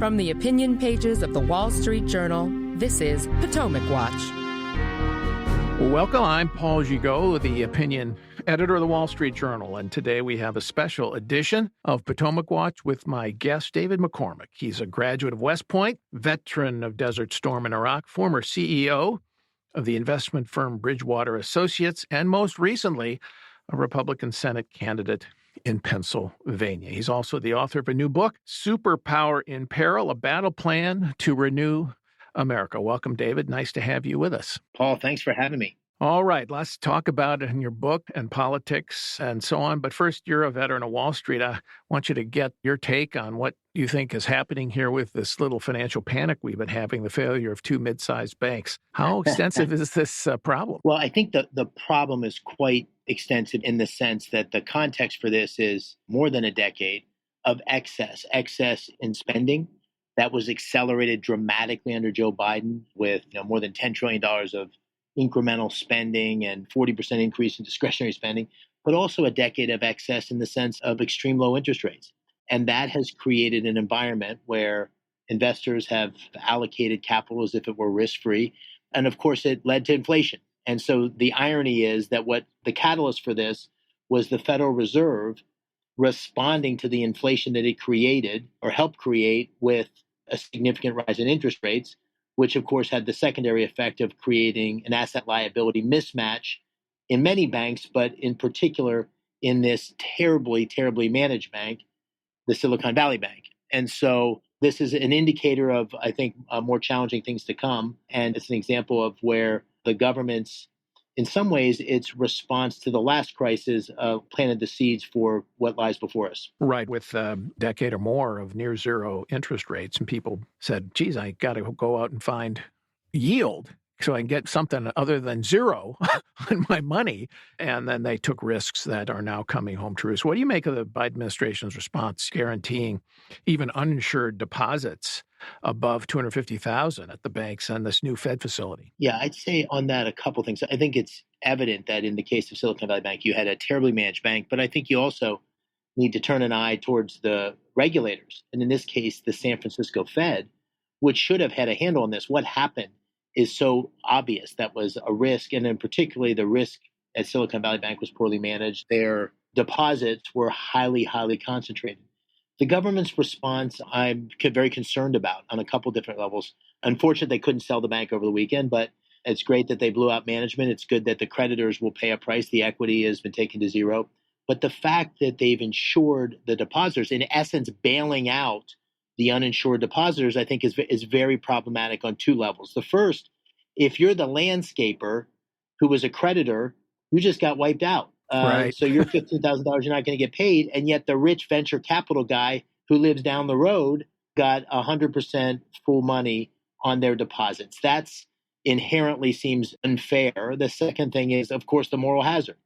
From the opinion pages of the Wall Street Journal, this is Potomac Watch. Welcome, I'm Paul Gigot, the opinion editor of the Wall Street Journal, and today we have a special edition of Potomac Watch with my guest, David McCormick. He's a graduate of West Point, veteran of Desert Storm in Iraq, former CEO of the investment firm Bridgewater Associates, and most recently, a Republican Senate candidate in Pennsylvania. He's also the author of a new book, Superpower in Peril, a battle plan to renew America. Welcome, David. Nice to have you with us. Paul, thanks for having me. All right, let's talk about it in your book and politics and so on. But first, you're a veteran of Wall Street. I want you to get your take on what you think is happening here with this little financial panic we've been having, the failure of two mid-sized banks. How extensive is this problem? Well, I think the problem is quite extensive in the sense that the context for this is more than a decade of excess in spending. That was accelerated dramatically under Joe Biden with more than $10 trillion of incremental spending and 40% increase in discretionary spending, but also a decade of excess in the sense of extreme low interest rates. And that has created an environment where investors have allocated capital as if it were risk-free. And of course, it led to inflation. And so the irony is that what the catalyst for this was the Federal Reserve responding to the inflation that it created or helped create with a significant rise in interest rates, which of course had the secondary effect of creating an asset liability mismatch in many banks, but in particular in this terribly, terribly managed bank, the Silicon Valley Bank. And so this is an indicator of, I think, more challenging things to come. And it's an example of where the government's, in some ways, its response to the last crisis planted the seeds for what lies before us. Right, with a decade or more of near zero interest rates. And people said, geez, I got to go out and find yield so I can get something other than zero on my money. And then they took risks that are now coming home to roost. What do you make of the Biden administration's response guaranteeing even uninsured deposits above $250,000 at the banks and this new Fed facility? Yeah, I'd say on that a couple things. I think it's evident that in the case of Silicon Valley Bank, you had a terribly managed bank, but I think you also need to turn an eye towards the regulators. And in this case, the San Francisco Fed, which should have had a handle on this. What happened is so obvious. That was a risk. And then particularly the risk at Silicon Valley Bank was poorly managed. Their deposits were highly, highly concentrated. The government's response, I'm very concerned about on a couple different levels. Unfortunately, they couldn't sell the bank over the weekend, but it's great that they blew out management. It's good that the creditors will pay a price. The equity has been taken to zero. But the fact that they've insured the depositors, in essence, bailing out the uninsured depositors, I think is very problematic on two levels. The first, if you're the landscaper who was a creditor, you just got wiped out. Right. So your $15,000, you're not going to get paid. And yet the rich venture capital guy who lives down the road got 100% full money on their deposits. That's inherently seems unfair. The second thing is, of course, the moral hazard.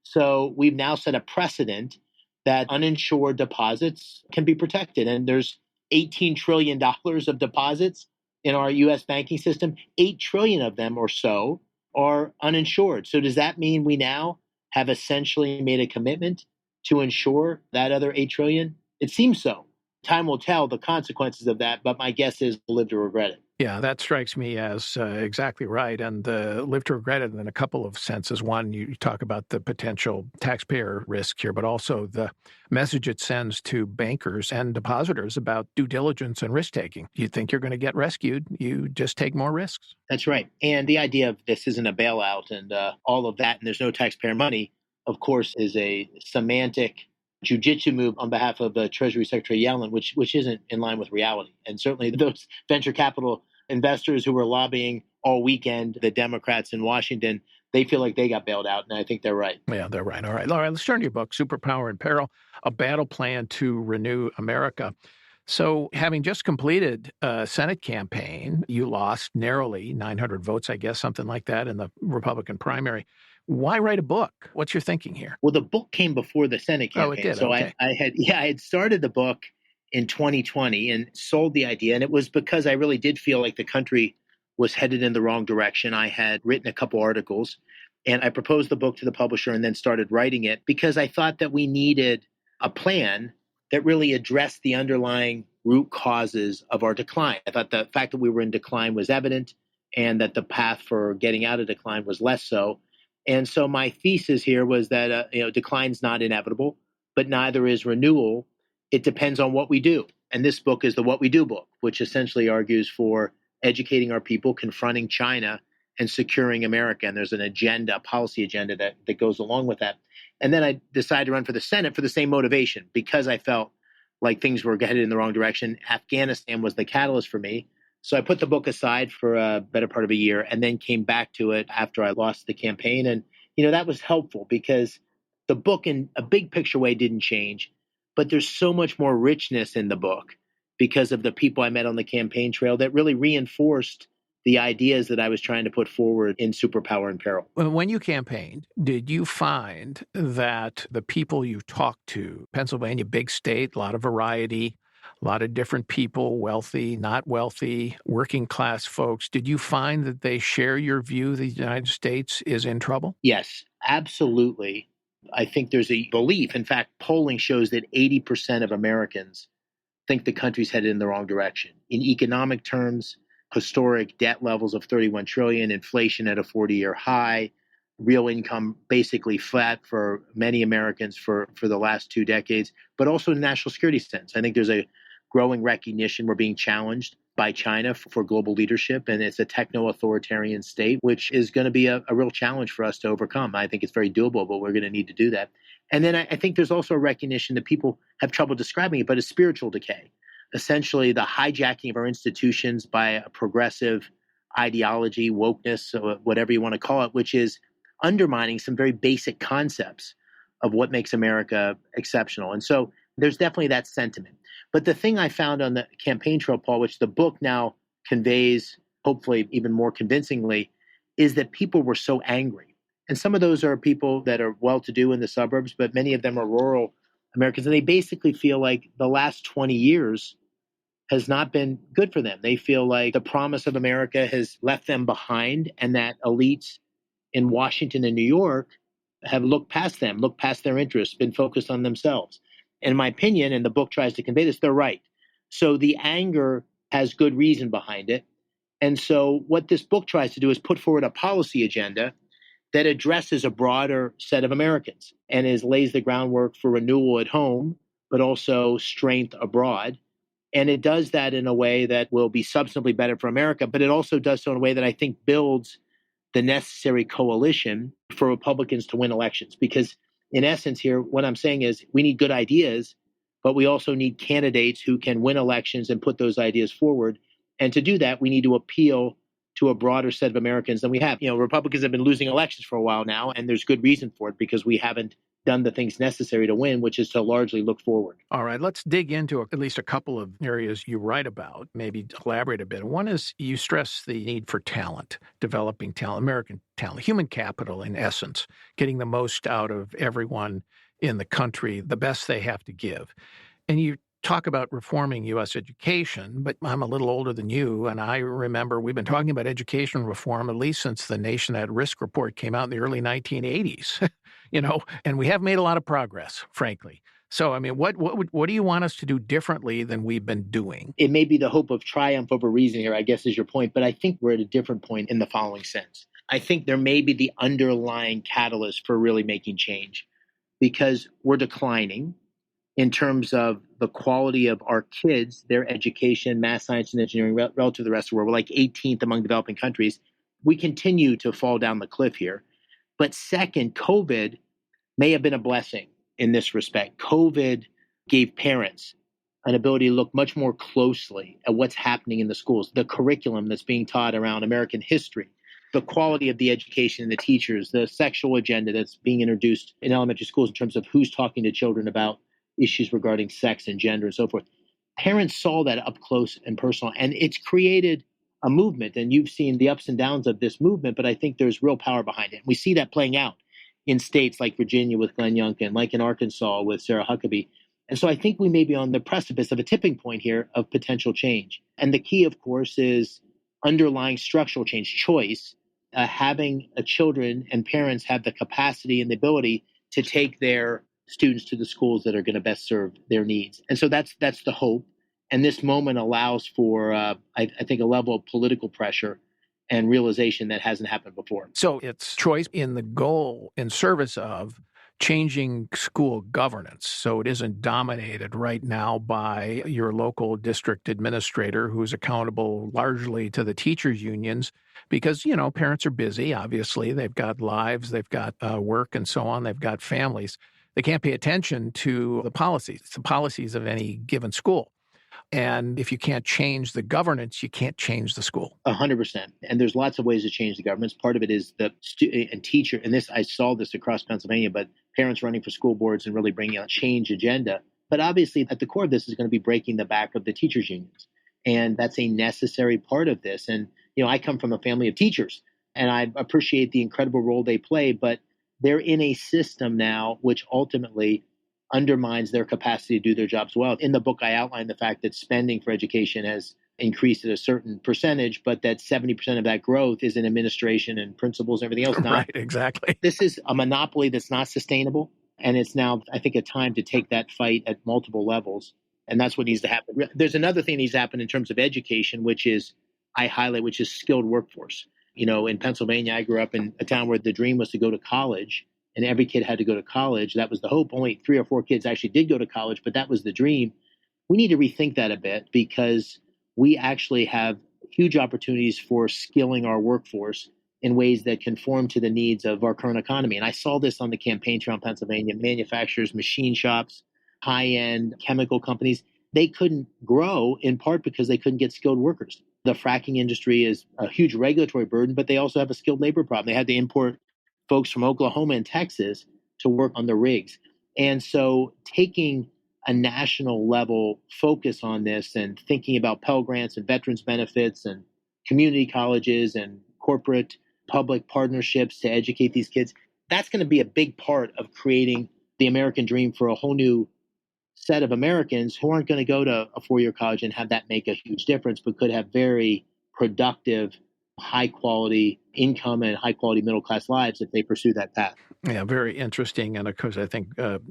So we've now set a precedent that uninsured deposits can be protected. And there's $18 trillion of deposits in our U.S. banking system. 8 trillion of them or so are uninsured. So does that mean we now have essentially made a commitment to insure that other 8 trillion? It seems so. Time will tell the consequences of that, but my guess is we'll live to regret it. Yeah, that strikes me as exactly right. And live to regret it in a couple of senses. One, you talk about the potential taxpayer risk here, but also the message it sends to bankers and depositors about due diligence and risk-taking. You think you're going to get rescued, you just take more risks. That's right. And the idea of this isn't a bailout and all of that, and there's no taxpayer money, of course, is a semantic jujitsu move on behalf of Treasury Secretary Yellen, which isn't in line with reality. And certainly those venture capital investors who were lobbying all weekend, the Democrats in Washington, they feel like they got bailed out, and I think they're right. Yeah, they're right. All right, let's turn to your book, Superpower in Peril, a battle plan to renew America. So having just completed a Senate campaign, you lost narrowly 900 votes, I guess, something like that in the Republican primary. Why write a book? What's your thinking here? Well, the book came before the Senate campaign. Oh, it did. So okay. I had started the book in 2020 and sold the idea. And it was because I really did feel like the country was headed in the wrong direction. I had written a couple articles and I proposed the book to the publisher and then started writing it because I thought that we needed a plan that really addressed the underlying root causes of our decline. I thought the fact that we were in decline was evident and that the path for getting out of decline was less so. And so my thesis here was that decline's not inevitable, but neither is renewal. It depends on what we do. And this book is the What We Do book, which essentially argues for educating our people, confronting China, and securing America. And there's an agenda, a policy agenda that goes along with that. And then I decided to run for the Senate for the same motivation, because I felt like things were headed in the wrong direction. Afghanistan was the catalyst for me. So I put the book aside for a better part of a year and then came back to it after I lost the campaign. And, that was helpful because the book in a big picture way didn't change, but there's so much more richness in the book because of the people I met on the campaign trail that really reinforced the ideas that I was trying to put forward in Superpower in Peril. When you campaigned, did you find that the people you talked to, Pennsylvania, big state, a lot of variety, a lot of different people, wealthy, not wealthy, working class folks, did you find that they share your view the United States is in trouble? Yes, absolutely. I think there's a belief. In fact, polling shows that 80% of Americans think the country's headed in the wrong direction. In economic terms, historic debt levels of 31 trillion, inflation at a 40-year high, real income basically flat for many Americans for the last 2 decades, but also in a national security sense. I think there's a growing recognition we're being challenged by China for global leadership, and it's a techno-authoritarian state, which is going to be a real challenge for us to overcome. I think it's very doable, but we're going to need to do that. And then I think there's also a recognition that people have trouble describing it, but a spiritual decay. Essentially, the hijacking of our institutions by a progressive ideology, wokeness, whatever you want to call it, which is undermining some very basic concepts of what makes America exceptional. And so there's definitely that sentiment. But the thing I found on the campaign trail, Paul, which the book now conveys, hopefully even more convincingly, is that people were so angry. And some of those are people that are well-to-do in the suburbs, but many of them are rural Americans. And they basically feel like the last 20 years has not been good for them. They feel like the promise of America has left them behind, and that elites in Washington and New York have looked past them, looked past their interests, been focused on themselves. In my opinion, and the book tries to convey this, they're right. So the anger has good reason behind it. And so what this book tries to do is put forward a policy agenda that addresses a broader set of Americans and lays the groundwork for renewal at home, but also strength abroad. And it does that in a way that will be substantively better for America, but it also does so in a way that I think builds the necessary coalition for Republicans to win elections. Because in essence here, what I'm saying is we need good ideas, but we also need candidates who can win elections and put those ideas forward. And to do that, we need to appeal to a broader set of Americans than we have. Republicans have been losing elections for a while now, and there's good reason for it because we haven't done the things necessary to win, which is to largely look forward. All right, let's dig into at least a couple of areas you write about, maybe elaborate a bit. One is you stress the need for talent, developing talent, American talent, human capital in essence, getting the most out of everyone in the country, the best they have to give. And you talk about reforming U.S. education, but I'm a little older than you, and I remember we've been talking about education reform at least since the Nation at Risk report came out in the early 1980s, and we have made a lot of progress, frankly. So, I mean, what do you want us to do differently than we've been doing? It may be the hope of triumph over reason here, I guess is your point, but I think we're at a different point in the following sense. I think there may be the underlying catalyst for really making change because we're declining in terms of the quality of our kids, their education, math, science, and engineering relative to the rest of the world. We're like 18th among developing countries. We continue to fall down the cliff here. But second, COVID may have been a blessing in this respect. COVID gave parents an ability to look much more closely at what's happening in the schools, the curriculum that's being taught around American history, the quality of the education and the teachers, the sexual agenda that's being introduced in elementary schools in terms of who's talking to children about issues regarding sex and gender and so forth. Parents saw that up close and personal, and it's created a movement. And you've seen the ups and downs of this movement, but I think there's real power behind it. We see that playing out in states like Virginia with Glenn Youngkin, like in Arkansas with Sarah Huckabee. And so I think we may be on the precipice of a tipping point here of potential change. And the key, of course, is underlying structural change, choice, having children and parents have the capacity and the ability to take their students to the schools that are going to best serve their needs. And so that's the hope. And this moment allows for, I think, a level of political pressure and realization that hasn't happened before. So it's choice in the goal in service of changing school governance so it isn't dominated right now by your local district administrator who's accountable largely to the teachers' unions because, parents are busy, obviously. They've got lives, they've got work and so on, they've got families. They can't pay attention to the policies of any given school. And if you can't change the governance, you can't change the school. 100%. And there's lots of ways to change the governance. Part of it is the student and teacher. And I saw this across Pennsylvania, but parents running for school boards and really bringing a change agenda. But obviously, at the core of this is going to be breaking the back of the teachers' unions. And that's a necessary part of this. And, I come from a family of teachers, and I appreciate the incredible role they play. But they're in a system now which ultimately undermines their capacity to do their jobs well. In the book, I outline the fact that spending for education has increased at a certain percentage, but that 70% of that growth is in administration and principals and everything else. Right, exactly. This is a monopoly that's not sustainable. And it's now, I think, a time to take that fight at multiple levels. And that's what needs to happen. There's another thing that needs to happen in terms of education, which is skilled workforce. In Pennsylvania, I grew up in a town where the dream was to go to college. And every kid had to go to college. That was the hope. Only 3 or 4 kids actually did go to college, but that was the dream. We need to rethink that a bit because we actually have huge opportunities for skilling our workforce in ways that conform to the needs of our current economy. And I saw this on the campaign trail in Pennsylvania. Manufacturers, machine shops, high-end chemical companies, they couldn't grow in part because they couldn't get skilled workers. The fracking industry is a huge regulatory burden, but they also have a skilled labor problem. They had to import folks from Oklahoma and Texas to work on the rigs. And so taking a national level focus on this and thinking about Pell Grants and veterans benefits and community colleges and corporate public partnerships to educate these kids, that's going to be a big part of creating the American dream for a whole new set of Americans who aren't going to go to a 4-year college and have that make a huge difference, but could have very productive, high quality income and high quality middle class lives if they pursue that path. Yeah, very interesting. And of course, I think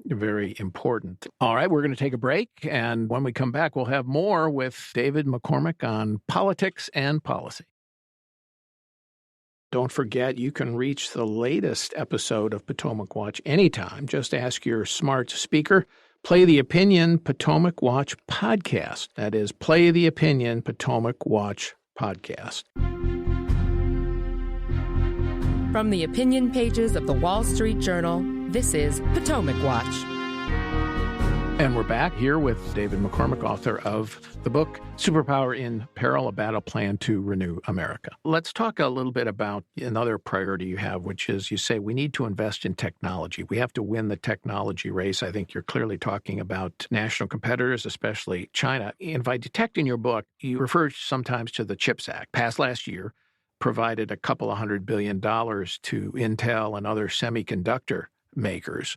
very important. All right, we're going to take a break. And when we come back, we'll have more with David McCormick on politics and policy. Don't forget, you can reach the latest episode of Potomac Watch anytime. Just ask your smart speaker, Play the Opinion Potomac Watch Podcast. That is, Play the Opinion Potomac Watch Podcast. From the opinion pages of the Wall Street Journal, this is Potomac Watch. And we're back here with David McCormick, author of the book, Superpower in Peril, A Battle Plan to Renew America. Let's talk a little bit about another priority you have, which is you say we need to invest in technology. We have to win the technology race. I think you're clearly talking about national competitors, especially China. And if I detect in your book, you refer sometimes to the CHIPS Act, passed last year, provided a couple of $100 billion to Intel and other semiconductor makers.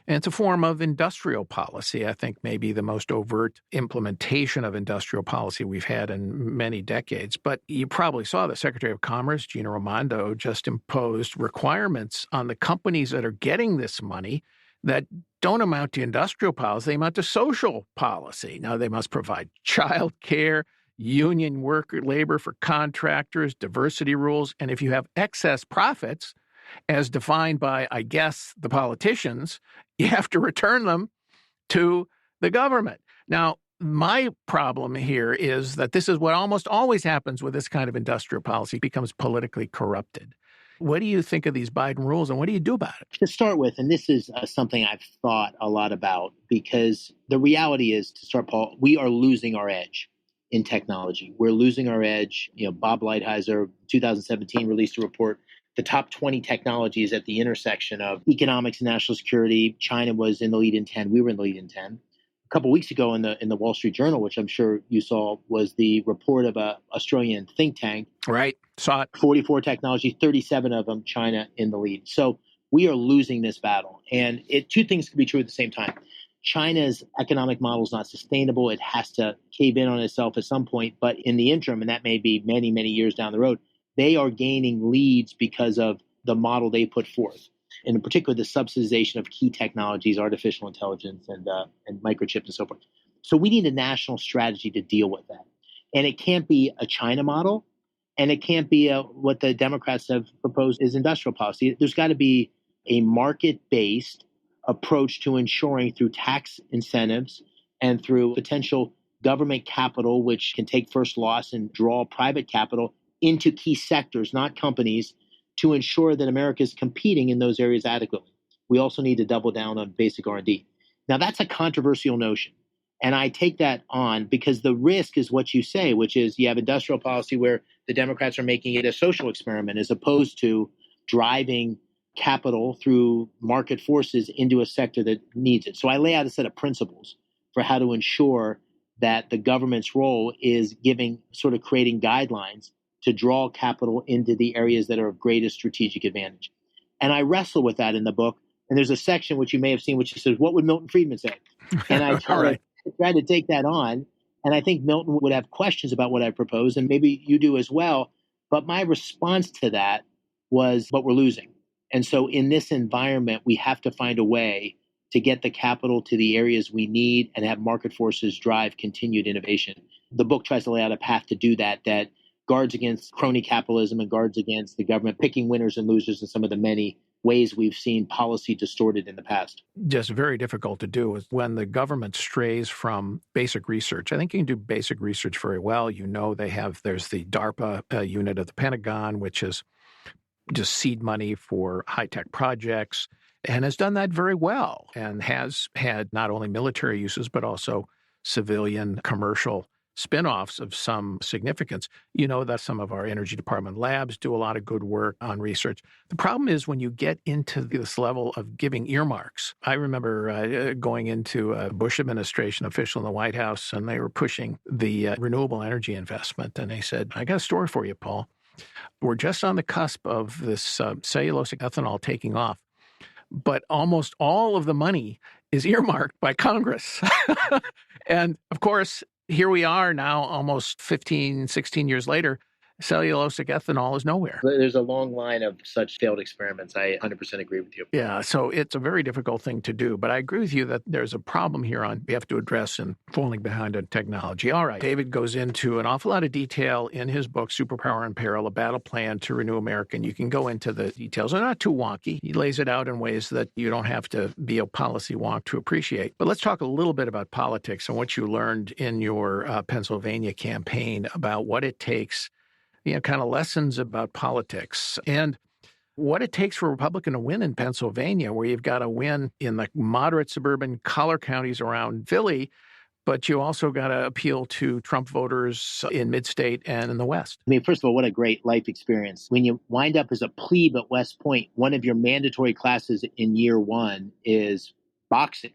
And it's a form of industrial policy, I think maybe the most overt implementation of industrial policy we've had in many decades. But you probably saw the Secretary of Commerce, Gina Raimondo, just imposed requirements on the companies that are getting this money that don't amount to industrial policy, they amount to social policy. Now, they must provide child care, union worker labor for contractors, diversity rules, and if you have excess profits, as defined by, I guess, the politicians, you have to return them to the government. Now, my problem here is that this is what almost always happens with this kind of industrial policy. It becomes politically corrupted. What do you think of these Biden rules, and what do you do about it? To start with, and this is something I've thought a lot about, because the reality is, to start, Paul, we are losing our edge in technology. We're losing our edge. Bob Lighthizer, 2017, released a report, the top 20 technologies at the intersection of economics and national security. China was in the lead in 10. We were in the lead in 10. A couple of weeks ago in the Wall Street Journal, which I'm sure you saw, was the report of an Australian think tank. Right. Saw it. 44 technologies, 37 of them, China in the lead. So we are losing this battle. And two things can be true at the same time. China's economic model is not sustainable. It has to cave in on itself at some point. But in the interim, and that may be many, many years down the road, they are gaining leads because of the model they put forth. And in particular, the subsidization of key technologies, artificial intelligence and microchips and so forth. So we need a national strategy to deal with that. And it can't be a China model, and it can't be what the Democrats have proposed is industrial policy. There's got to be a market-based approach to ensuring through tax incentives and through potential government capital, which can take first loss and draw private capital into key sectors, not companies, to ensure that America is competing in those areas adequately. We also need to double down on basic R&D. Now, that's a controversial notion. And I take that on because the risk is what you say, which is you have industrial policy where the Democrats are making it a social experiment as opposed to driving capital through market forces into a sector that needs it. So I lay out a set of principles for how to ensure that the government's role is sort of creating guidelines to draw capital into the areas that are of greatest strategic advantage. And I wrestle with that in the book. And there's a section which you may have seen, which says, what would Milton Friedman say? And I try to take that on. And I think Milton would have questions about what I propose, and maybe you do as well. But my response to that was, but we're losing. And so in this environment, we have to find a way to get the capital to the areas we need and have market forces drive continued innovation. The book tries to lay out a path to do that guards against crony capitalism and guards against the government picking winners and losers in some of the many ways we've seen policy distorted in the past. Just very difficult to do is when the government strays from basic research. I think you can do basic research very well. You know, there's the DARPA unit of the Pentagon, which is just seed money for high-tech projects, and has done that very well and has had not only military uses, but also civilian commercial spinoffs of some significance. You know that some of our Energy Department labs do a lot of good work on research. The problem is when you get into this level of giving earmarks. I remember going into a Bush administration official in the White House, and they were pushing the renewable energy investment. And they said, I got a story for you, Paul. We're just on the cusp of this cellulosic ethanol taking off, but almost all of the money is earmarked by Congress. And of course, here we are now, almost 15, 16 years later, cellulosic ethanol is nowhere. There's a long line of such failed experiments. I 100% agree with you. Yeah, so it's a very difficult thing to do. But I agree with you that there's a problem here we have to address in falling behind on technology. All right, David goes into an awful lot of detail in his book, Superpower in Peril, A Battle Plan to Renew America. And you can go into the details. They're not too wonky. He lays it out in ways that you don't have to be a policy wonk to appreciate. But let's talk a little bit about politics and what you learned in your Pennsylvania campaign about what it takes, kind of lessons about politics and what it takes for a Republican to win in Pennsylvania, where you've got to win in the moderate suburban collar counties around Philly, but you also got to appeal to Trump voters in mid-state and in the West. I mean, first of all, what a great life experience. When you wind up as a plebe at West Point, one of your mandatory classes in year one is boxing.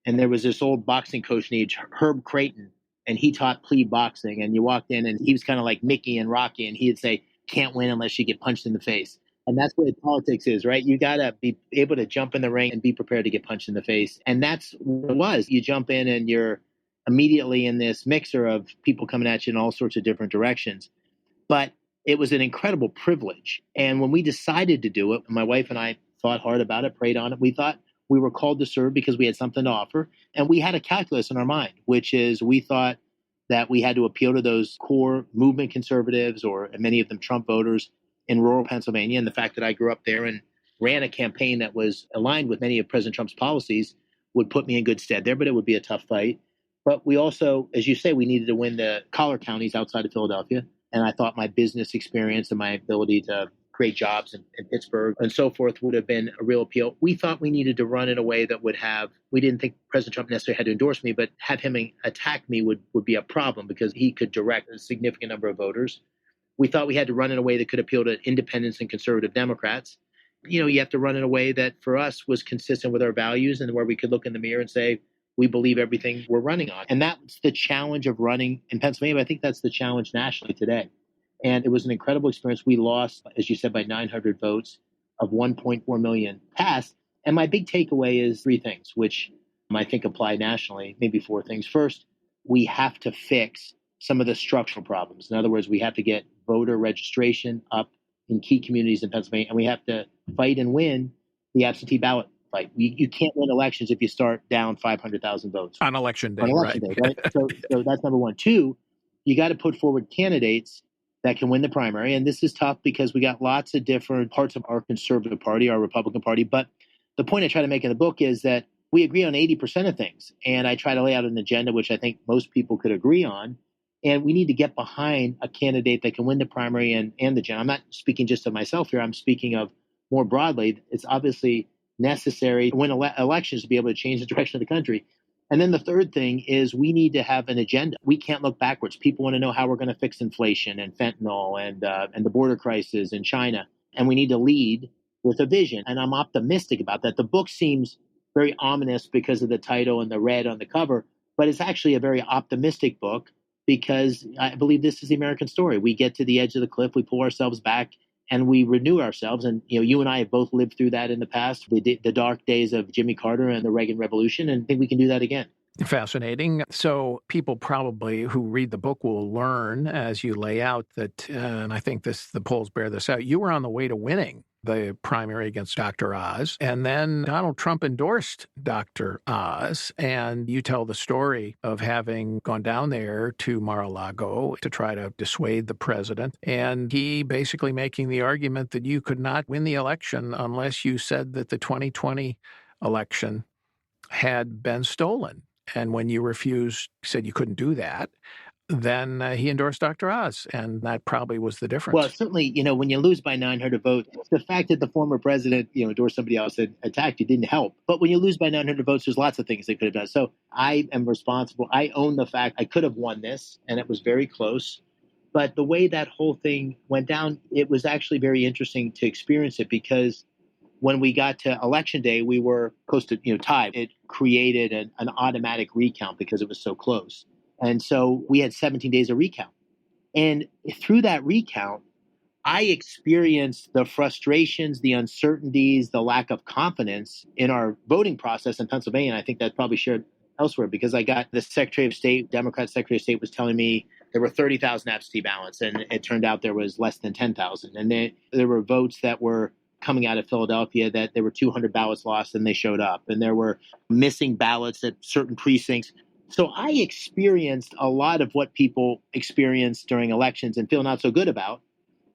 And there was this old boxing coach named Herb Creighton, and he taught plebe boxing. And you walked in and he was kind of like Mickey and Rocky, and he'd say, can't win unless you get punched in the face. And that's what politics is, right? You got to be able to jump in the ring and be prepared to get punched in the face. And that's what it was. You jump in and you're immediately in this mixer of people coming at you in all sorts of different directions. But it was an incredible privilege. And when we decided to do it, my wife and I thought hard about it, prayed on it. We thought we were called to serve because we had something to offer. And we had a calculus in our mind, which is we thought that we had to appeal to those core movement conservatives, or many of them Trump voters in rural Pennsylvania. And the fact that I grew up there and ran a campaign that was aligned with many of President Trump's policies would put me in good stead there, but it would be a tough fight. But we also, as you say, we needed to win the collar counties outside of Philadelphia. And I thought my business experience and my ability to create jobs in Pittsburgh and so forth would have been a real appeal. We thought we needed to run in a way that would we didn't think President Trump necessarily had to endorse me, but have him attack me would be a problem because he could direct a significant number of voters. We thought we had to run in a way that could appeal to independents and conservative Democrats. You have to run in a way that for us was consistent with our values and where we could look in the mirror and say, we believe everything we're running on. And that's the challenge of running in Pennsylvania. But I think that's the challenge nationally today. And it was an incredible experience. We lost, as you said, by 900 votes of 1.4 million passed. And my big takeaway is three things, which I think apply nationally, maybe four things. First, we have to fix some of the structural problems. In other words, we have to get voter registration up in key communities in Pennsylvania, and we have to fight and win the absentee ballot fight. You can't win elections if you start down 500,000 votes. On election day, On election day, right? So that's number one. Two, you got to put forward candidates that can win the primary. And this is tough because we got lots of different parts of our conservative party, our Republican Party. But the point I try to make in the book is that we agree on 80% of things. And I try to lay out an agenda, which I think most people could agree on. And we need to get behind a candidate that can win the primary and the general. I'm not speaking just of myself here. I'm speaking of more broadly. It's obviously necessary to win elections to be able to change the direction of the country. And then the third thing is we need to have an agenda. We can't look backwards. People want to know how we're going to fix inflation and fentanyl and the border crisis in China. And we need to lead with a vision. And I'm optimistic about that. The book seems very ominous because of the title and the red on the cover, but it's actually a very optimistic book because I believe this is the American story. We get to the edge of the cliff, we pull ourselves back, and we renew ourselves. And you and I have both lived through that in the past, the dark days of Jimmy Carter and the Reagan Revolution, and I think we can do that again. Fascinating. So people probably who read the book will learn as you lay out that, and I think the polls bear this out, you were on the way to winning the primary against Dr. Oz. And then Donald Trump endorsed Dr. Oz. And you tell the story of having gone down there to Mar-a-Lago to try to dissuade the president. And he basically making the argument that you could not win the election unless you said that the 2020 election had been stolen. And when you said you couldn't do that, then he endorsed Dr. Oz, and that probably was the difference. Well, certainly, when you lose by 900 votes, the fact that the former president, endorsed somebody else that attacked you didn't help. But when you lose by 900 votes, there's lots of things they could have done. So I am responsible. I own the fact I could have won this, and it was very close. But the way that whole thing went down, it was actually very interesting to experience it because when we got to election day, we were close to tied. It created an automatic recount because it was so close. And so we had 17 days of recount. And through that recount, I experienced the frustrations, the uncertainties, the lack of confidence in our voting process in Pennsylvania. And I think that's probably shared elsewhere because I got the Secretary of State, Democrat Secretary of State was telling me there were 30,000 absentee ballots. And it turned out there was less than 10,000. And there were votes that were coming out of Philadelphia that there were 200 ballots lost and they showed up. And there were missing ballots at certain precincts. So I experienced a lot of what people experience during elections and feel not so good about.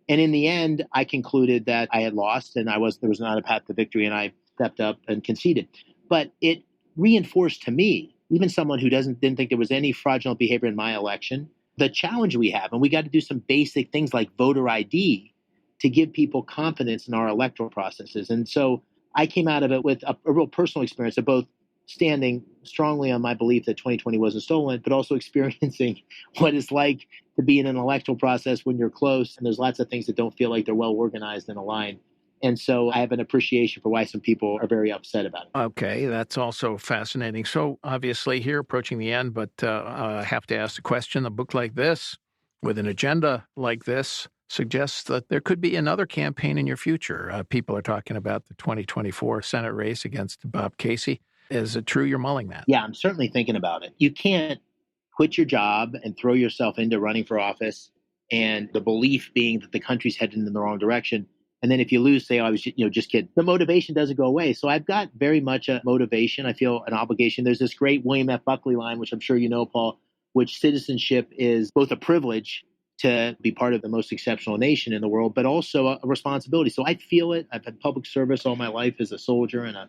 And in the end, I concluded that I had lost and there was not a path to victory, and I stepped up and conceded. But it reinforced to me, even someone who didn't think there was any fraudulent behavior in my election, the challenge we have. And we got to do some basic things like voter ID to give people confidence in our electoral processes. And so I came out of it with a real personal experience of both standing strongly on my belief that 2020 wasn't stolen, but also experiencing what it's like to be in an electoral process when you're close and there's lots of things that don't feel like they're well organized and aligned. And so I have an appreciation for why some people are very upset about it. Okay, that's also fascinating. So obviously here approaching the end, but I have to ask the question, a book like this with an agenda like this suggests that there could be another campaign in your future. People are talking about the 2024 Senate race against Bob Casey. Is it true you're mulling that? Yeah, I'm certainly thinking about it. You can't quit your job and throw yourself into running for office and the belief being that the country's headed in the wrong direction. And then if you lose, say, I was, just kidding. The motivation doesn't go away. So I've got very much a motivation. I feel an obligation. There's this great William F. Buckley line, which I'm sure you know, Paul, which citizenship is both a privilege to be part of the most exceptional nation in the world, but also a responsibility. So I feel it. I've had public service all my life as a soldier and a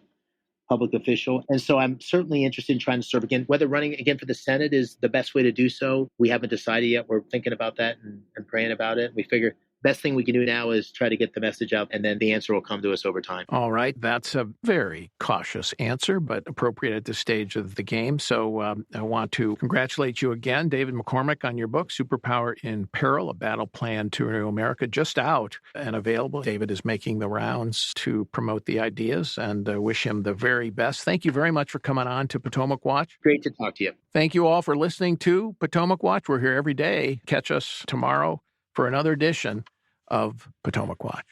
public official. And so I'm certainly interested in trying to serve again. Whether running again for the Senate is the best way to do so, we haven't decided yet. We're thinking about that and praying about it. We figure best thing we can do now is try to get the message out, and then the answer will come to us over time. All right. That's a very cautious answer, but appropriate at this stage of the game. So I want to congratulate you again, David McCormick, on your book, Superpower in Peril, A Battle Plan to Renew America, just out and available. David is making the rounds to promote the ideas, and wish him the very best. Thank you very much for coming on to Potomac Watch. Great to talk to you. Thank you all for listening to Potomac Watch. We're here every day. Catch us tomorrow for another edition of Potomac Watch.